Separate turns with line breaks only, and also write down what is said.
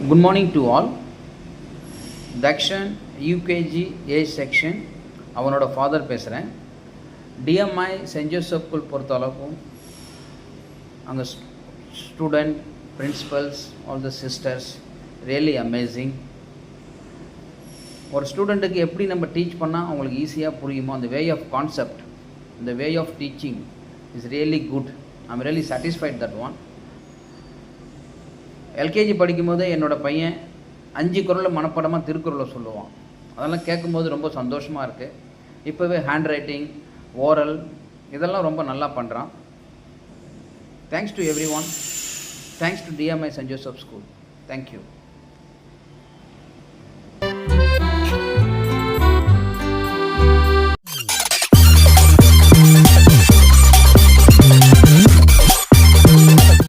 Good morning to all. Dakshan UKG A section அவனோட father பேசுகிறேன். DMI Saint Joseph school பொறுத்த அளவுக்கும் அங்கே student, principals, all the sisters really amazing. ஒரு ஸ்டூடெண்ட்டுக்கு எப்படி நம்ம டீச் பண்ணால் அவங்களுக்கு ஈஸியாக புரியுமோ அந்த வே ஆஃப் கான்செப்ட், இந்த way of teaching is really good. I'm really satisfied that one. LKG படிக்கும்போது என்னோடய பையன் 5 குறளை மனப்பாடமாக திருக்குறளை சொல்லுவான். அதெல்லாம் கேட்கும்போது ரொம்ப சந்தோஷமாக இருக்குது. இப்போவே ஹேண்ட் ரைட்டிங், ஓரல் இதெல்லாம் ரொம்ப நல்லா பண்ணுறான். Thanks to everyone. Thanks to DMI Saint Joseph school. Thank you.